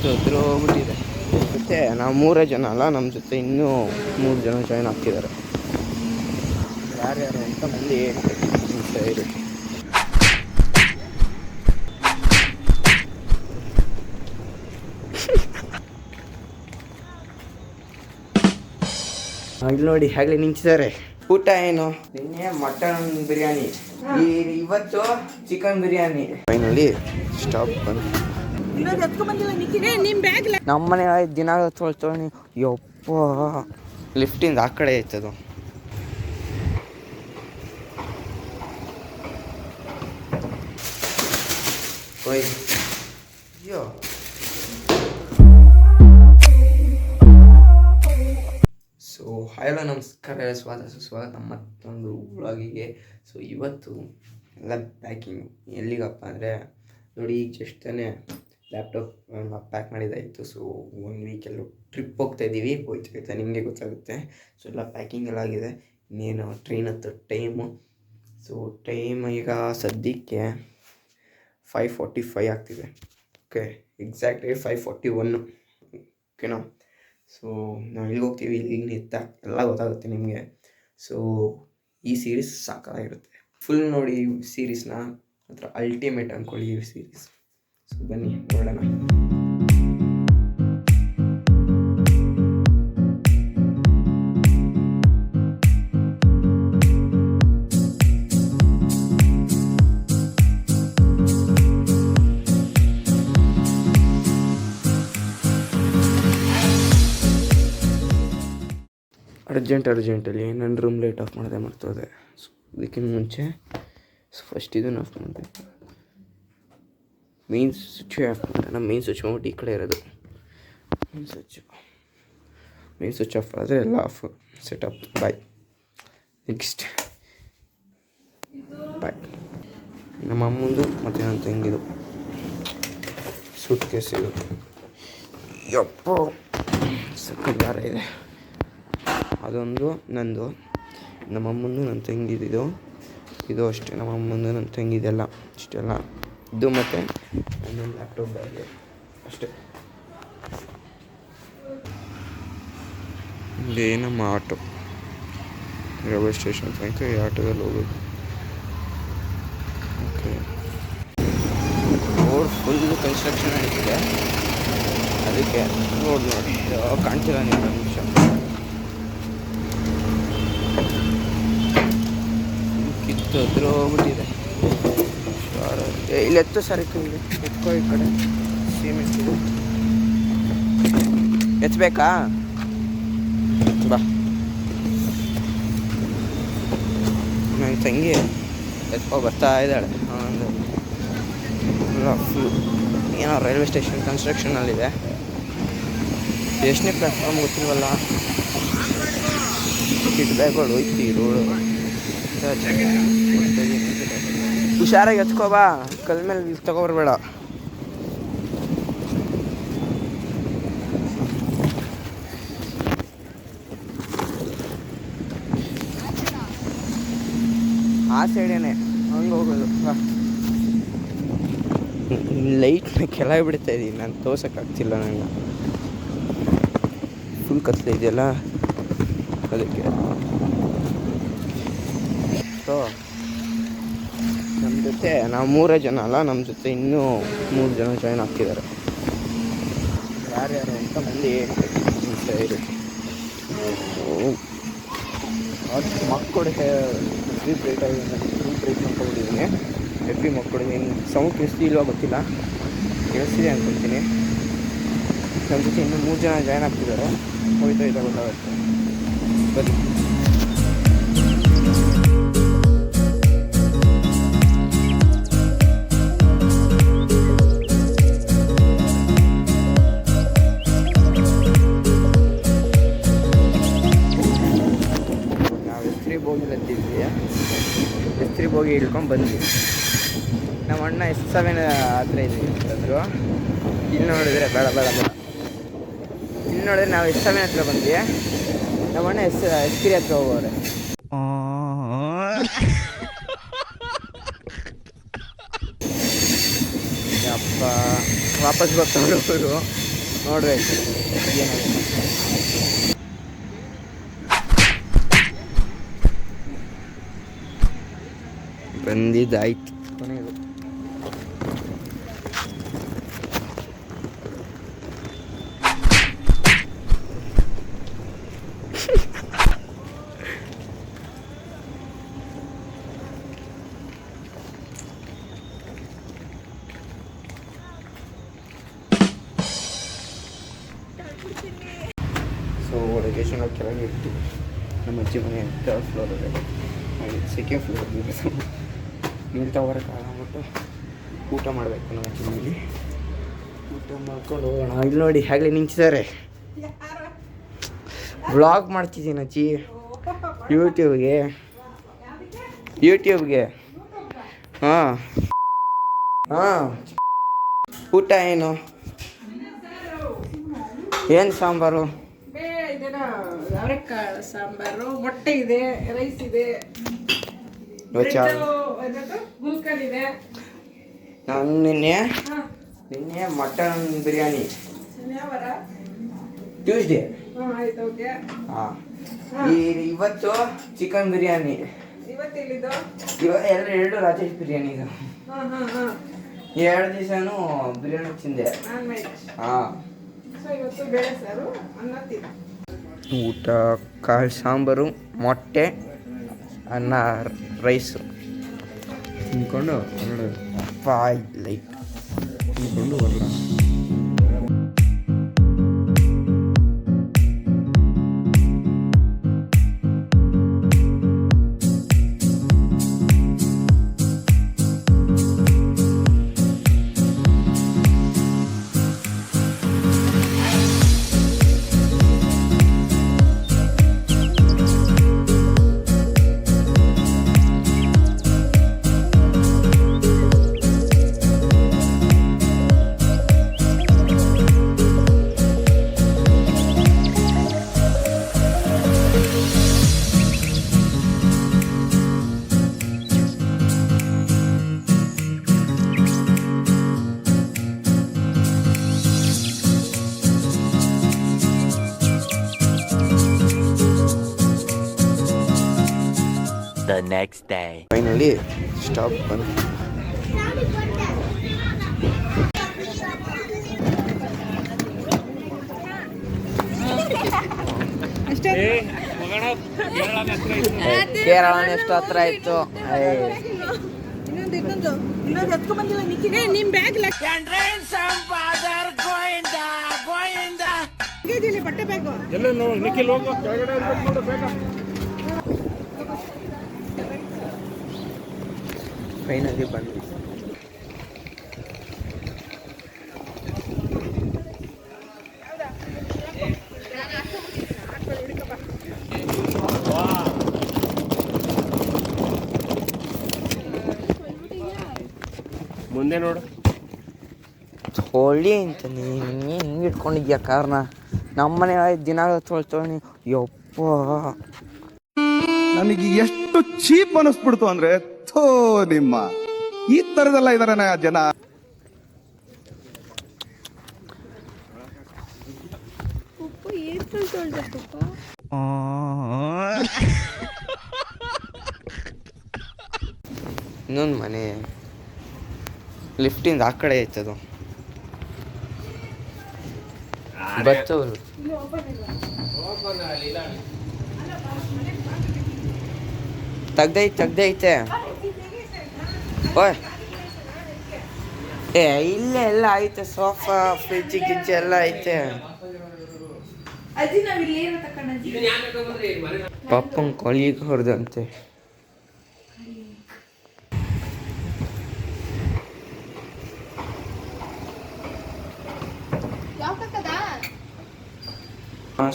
ಹೋಗ್ಬಿಟ್ಟಿದೆ. ಮತ್ತು ನಾವು 3 ಜನ ಅಲ್ಲ, ನಮ್ಮ ಜೊತೆ ಇನ್ನೂ 3 ಜನ ಜಾಯ್ನ್ ಆಗ್ತಿದ್ದಾರೆ. ಯಾರ್ಯಾರು ಅಂತ ಮಂದಿ ಹೇಳ್ತಾರೆ ಇರು. ಇಲ್ಲಿ ನೋಡಿ ಆಗಲೇ ನಿಂತಿದ್ದಾರೆ. ಊಟ ಏನು? ನಿನ್ನೆ ಮಟನ್ ಬಿರಿಯಾನಿ, ಇವತ್ತು ಚಿಕನ್ ಬಿರಿಯಾನಿ. ಫೈನಲಿ ಸ್ಟಾಪ್ ಬಂದು ನಮ್ಮನೆ ದಿನ ತೊಳ್ತೊಳಿ. ಯಪ್ಪ, ಲಿಫ್ಟಿಂದ ಆ ಕಡೆ ಐತದು. ಅಯ್ಯೋ, ಸೊ ಹಲೋ ನಮಸ್ಕಾರ, ಸುಸ್ವಾಗತ ಮತ್ತೊಂದು ವ್ಲಾಗಿಗೆ. ಸೊ ಇವತ್ತು ಎಲ್ಲ ಪ್ಯಾಕಿಂಗ್ ಎಲ್ಲಿಗಪ್ಪ ಅಂದರೆ ನೋಡಿ, ಈಗ ಜಸ್ಟ್ ತಾನೇ ಲ್ಯಾಪ್ಟಾಪ್ ಪ್ಯಾಕ್ ಮಾಡಿದ್ದಾಯಿತು. ಸೊ 1 ವೀಕೆಲ್ಲೂ ಟ್ರಿಪ್ ಹೋಗ್ತಾಯಿದ್ದೀವಿ, ಹೋಯ್ತಾ ನಿಮಗೆ ಗೊತ್ತಾಗುತ್ತೆ. ಸೊ ಎಲ್ಲ ಪ್ಯಾಕಿಂಗ್ ಎಲ್ಲ ಆಗಿದೆ. ಇನ್ನೇನು ಟ್ರೈನ್ ಹತ್ತು ಟೈಮು. ಸೊ ಟೈಮ್ ಈಗ ಸದ್ಯಕ್ಕೆ 5:45 ಆಗ್ತಿದೆ. Okay, exactly 5:41. ಓಕೆನಾ? ಸೊ ನಾವು ಎಲ್ಲಿಗೆ ಹೋಗ್ತೀವಿ, ಇಲ್ಲಿಗೆ ನಿಂತ ಎಲ್ಲ ಗೊತ್ತಾಗುತ್ತೆ ನಿಮಗೆ. ಸೊ ಈ ಸೀರೀಸ್ ಸಾಕಾಗಿರುತ್ತೆ. ಫುಲ್ ನೋಡಿ ಈ ಸೀರೀಸ್ನ, ಹತ್ರ ಅಲ್ಟಿಮೇಟ್ ಅಂದ್ಕೊಳ್ಳಿ ಈ ಸೀರೀಸ್. ಸೊ ಬನ್ನಿ ನೋಡೋಣ. ಅರ್ಜೆಂಟಲ್ಲಿ ನನ್ನ ರೂಮ್ ಲೈಟ್ ಆಫ್ ಮಾಡೋದೇ ಮಾಡ್ತೋದೆ. ಸೊ ಅದಕ್ಕಿಂತ ಮುಂಚೆ ಫಸ್ಟ್ ಇದನ್ನು ಆಫ್ ಮಾಡಬೇಕು. ಮೇನ್ ಸ್ವಿಚ್ ಆಫ್ ಮಾಡೋಣ. ಮೇನ್ ಸ್ವಿಚ್ ಮಾಡ್ಬಿಟ್ಟು ಈ ಕಡೆ ಇರೋದು ಮೇನ್ ಸ್ವಿಚ್ ಆಫ್ ಆದರೆ ಎಲ್ಲ off. Setup bye. Next bye. ನಮ್ಮ ಅಮ್ಮಂದು ಮತ್ತು ನನ್ನ ತಂಗಿದು ಸೂಟ್ ಕೇಸ್ ಇದು. ಯಪ್ಪ, ಸಕ್ಕತ್ ಭಾರ ಇದೆ. ಅದೊಂದು ನಂದು, ನಮ್ಮಮ್ಮಂದು ನನ್ನ ತಂಗಿದ್ದು. ಇದು ಅಷ್ಟೇ, ನಮ್ಮಮ್ಮಂದು ನನ್ನ ತಂಗಿದೆಲ್ಲ ಇಷ್ಟೆಲ್ಲ ಇದು. ಮತ್ತು ನನ್ನೊಂದು ಲ್ಯಾಪ್ಟಾಪ್ ಬ್ಯಾಗ್ ಅಷ್ಟೇ. ಇದೇ ನಮ್ಮ ಆಟೋ, ರೈಲ್ವೆ ಸ್ಟೇಷನ್ ತನಕ ಈ ಆಟೋದಲ್ಲಿ ಹೋಗೋದು. ಓಕೆ, ರೋಡ್ ಫುಲ್ ಕನ್ಸ್ಟ್ರಕ್ಷನ್ ನಡೀತಿದೆ, ಅದಕ್ಕೆ ರೋಡ್ ನೋಡಿ ಕಾಣ್ತಿಲ್ಲ ನೀವು. ಒಂದು ನಿಮಿಷ, ಕಿತ್ತೋದ್ರು ಹೋಗ್ಬಿಟ್ಟಿದೆ. ಇಲ್ಲಿ ಎತ್ತು ಸರಕು ಇದೆ, ಎತ್ಕೋ ಈ ಕಡೆ. ಸೀಮೆಂಟ್ ಎತ್ತಬೇಕಾ? ಬಾ, ನನ್ನ ತಂಗಿ ಎತ್ಕೊ ಬರ್ತಾ ಇದ್ದಾಳೆ. ಫುಲ್ ಏನೋ ರೈಲ್ವೆ ಸ್ಟೇಷನ್ ಕನ್ಸ್ಟ್ರಕ್ಷನಲ್ಲಿದೆ. ಎಷ್ಟನೇ ಪ್ಲ್ಯಾಟ್ಫಾರ್ಮ್ ಗೊತ್ತಿಲ್ವಲ್ಲ. ಕಿಟ್ ಬ್ಯಾಗ್ಗಳು ಹೋಯ್ತಿ ರೋಡು. ಹುಷಾರಾಗಿ ಎತ್ಕೋಬಾ, ಕಲ್ ಮೇಲೆ ತಗೊಬರ್ಬೇಡ. ಆ ಸೈಡೇನೆ ಹಂಗೆ ಹೋಗೋದು. ಲೈಟ್ನ ಕೆಳಗೆ ಬಿಡ್ತಾ ಇದ್ದೀನಿ, ನಾನು ತೋರ್ಸೋಕ್ಕಾಗ್ತಿಲ್ಲ. ನನಗೆ ಫುಲ್ ಕತ್ಲೆ ಇದೆಯಲ್ಲ, ಅದಕ್ಕೆ. ಸೊ ನಮ್ಮ ಜೊತೆ ನಾವು 3 ಜನ ಅಲ್ಲ, ನಮ್ಮ ಜೊತೆ ಇನ್ನೂ 3 ಜನ ಜಾಯ್ನ್ ಆಗ್ತಿದ್ದಾರೆ. ಯಾರ್ಯಾರು ಅಂತ ಮಂದಿ ಹೇಳ್ತಾರೆ ಇರು. ಮಕ್ಕಳು ಫ್ರೀ ಬ್ರೇಕ್ ಮಾಡ್ಕೊಂಡಿದ್ದೀನಿ. ಹೆವಿ ಮಕ್ಕಳಿದ್ದೀನಿ. ಸೌಂಡ್ ಕೇಳಿಸ್ತಿ ಇಲ್ವಾ ಗೊತ್ತಿಲ್ಲ, ಕೇಳಿಸ್ತಿದೆ ಅಂದ್ಕೊಳ್ತೀನಿ. ನಮ್ಮ ಜೊತೆ ಇನ್ನೂ 3 ಜನ ಜಾಯ್ನ್ ಆಗ್ತಿದ್ದಾರೆ. ಹೋಯ್ತಾ ಗೊತ್ತಾಗುತ್ತೆ. ಬನ್ನಿ. ಎಸ್ತ್ರಿ ಬೋಗಿ ಇಳ್ಕೊಂಡು ಬಂದ್ವಿ. ನಮ್ಮ ಅಣ್ಣ S7 ಹತ್ರ ಇದೆ ಅಂತಂದರು. ಇಲ್ಲಿ ನೋಡಿದ್ರೆ ಬೇಡ. ಇಲ್ಲಿ ನೋಡಿದ್ರೆ ನಾವು S7 ಹತ್ರ ಬಂದ್ವಿ. ನಮ್ಮ ಅಣ್ಣ S3 ಹತ್ರ ಹೋಗೋರೆ. ಅಪ್ಪ ವಾಪಸ್ ಬರ್ತಾರೆ ಅವರು. ನೋಡ್ಬೇಕು ಏನಾಗುತ್ತೆ. ಬಂದಿದ್ದಾಯ್ತು ಕೊನೆಗೂ. ಸೊ ಲೊಕೇಶನ್ ಕೆಳಗೆ ಇರ್ತೀವಿ. ನಮ್ಮ ಅಜ್ಜಿ ಮನೆ ಥರ್ಡ್ ಫ್ಲೋರಲ್ಲಿ, ಸೆಕೆಂಡ್ ಫ್ಲೋರ್ ನಿಲ್ತಾ ಹೊರಗೆ ಆಗ್ಬಿಟ್ಟು ಊಟ ಮಾಡಬೇಕು. ನಮ್ಮ ಅಜ್ಜಿ ಮನೇಲಿ ಊಟ ಮಾಡ್ಕೊಂಡು ಹೋಗೋಣ. ಇಲ್ಲಿ ನೋಡಿ ಆಗಲೇ ನಿಂತಿದ್ದಾರೆ. ವ್ಲಾಗ್ ಮಾಡ್ತಿದ್ದೀನಿ ಅಜ್ಜಿ ಯೂಟ್ಯೂಬ್ಗೆ. ಹಾಂ ಹಾಂ. ಊಟ ಏನು ಸಾಂಬಾರು? ಅವರೆಕಾಳು ಸಾಂಬಾರು, ಮೊಟ್ಟೆ ಇದೆ, ರೈಸ್ ಇದೆ, ಗುಲ್ಕಲ್ ಇದೆ. ನಾನು ನಿನ್ನೆ ಮಟನ್ ಬಿರಿಯಾನಿ ಟ್ಯೂಸ್ಡೇ. ಹಾಂ. ಇವತ್ತು ಚಿಕನ್ ಬಿರಿಯಾನಿ. ಎರಡು ರಾಜೇಶ್ ಬಿರಿಯಾನಿ. ಇದು 2 ದಿವಸನೂ ಬಿರಿಯಾನಿ ತಿಂದೆ. ಹಾಂ. ಊಟ ಕಾಳು ಸಾಂಬಾರು, ಮೊಟ್ಟೆ, ಅನ್ನ, ರೈಸು ತಿನ್ಕೊಂಡು ಲೈಟ್ ತಿನ್ಕೊಂಡು ಬರಲ್ಲ. The next day. Finally stop ಬಂದು ಕೇರಳನ ಎಷ್ಟು ಹತ್ರ ಆಯ್ತು. ಬಟ್ಟೆ ಬೇಕು. ಫೈನಲಿ ಬಂದ್ವಿ. ಮುಂದೆ ನೋಡು. ಹೊಳಿ ಅಂತ ನೀನು ಹಿಂಗೆ ಇಟ್ಕೊಂಡಿದ್ಯಾ ಕಾರ್ನ? ನಮ್ಮನೆ ದಿನ ತೊಳ್ತೊಳಿ. ಯಪ್ಪ, ನನಗೆ ಎಷ್ಟು ಚೀಪ್ ಅನಿಸ್ಬಿಡ್ತು ಅಂದ್ರೆ, ಥೋ ನಿಮ್ಮ ಈ ತರದೆಲ್ಲ ಇದಾರೆ ಜನ. ಇನ್ನೊಂದು ಮನೆ ಲಿಫ್ಟಿಂದ ಆ ಕಡೆ ಐತದು. ಬರ್ತವ್ರು ತೆಗ್ದೈತೆ. ಓಯ್ ಇಲ್ಲೇ ಎಲ್ಲ ಐತೆ, ಸೋಫಾ, ಫ್ರಿಜ್ ಗಿಜ್ಜ್ ಎಲ್ಲ ಐತೆ. ಪಪ್ಪಂಗೆ ಕೊಲಿಗೆ ಹೊಡೆದಂತೆ.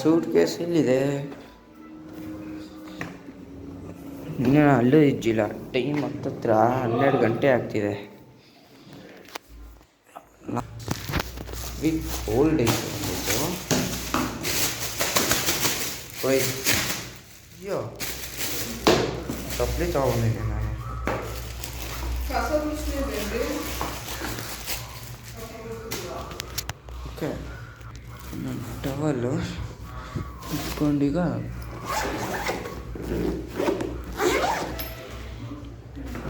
ಸೂಟ್ ಕೇಸ್ ಇಲ್ಲಿದೆ. ಇನ್ನೂ ಅಲ್ಲೂ ಇಜ್ಜಿಲ್ಲ. ಟೈಮ್ ಹತ್ತತ್ರ 12 ಗಂಟೆ ಆಗ್ತಿದೆ. ವಿತ್ ಕೋಲ್ಡ್ ಐತೆ ಬಂದ್ಬಿಟ್ಟು. ಅಯ್ಯೋ, ಚಪ್ಪಲಿ ತಗೊಂಡಿದ್ದೆ ನಾನು. ಓಕೆ, ನನ್ನ ಟವಲ್ಲು ಇಟ್ಕೊಂಡೀಗ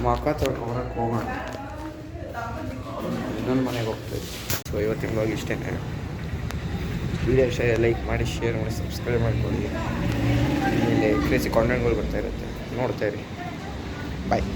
ಮಕ ತೊಳ್ಕೊಬರಕ್ಕೆ ಹೋಗೋಣ. ಇನ್ನೊಂದು ಮನೆಗೆ ಹೋಗ್ತಾಯಿದ್ವಿ. ಸೊ ಇವತ್ತಿನ ಬ್ಲಾಗ್ ಇಷ್ಟೇ. ವಿಡಿಯೋ ಇಷ್ಟ ಲೈಕ್ ಮಾಡಿ, ಶೇರ್ ಮಾಡಿ, ಸಬ್ಸ್ಕ್ರೈಬ್ ಮಾಡ್ಕೊಳ್ಳಿ. ಇಲ್ಲಿ ಕ್ರೇಜಿ ಕಾಂಟೆಂಟ್ಗಳು ಬರ್ತಾ ಇರುತ್ತೆ, ನೋಡ್ತಾ ಇರಿ. ಬಾಯ್.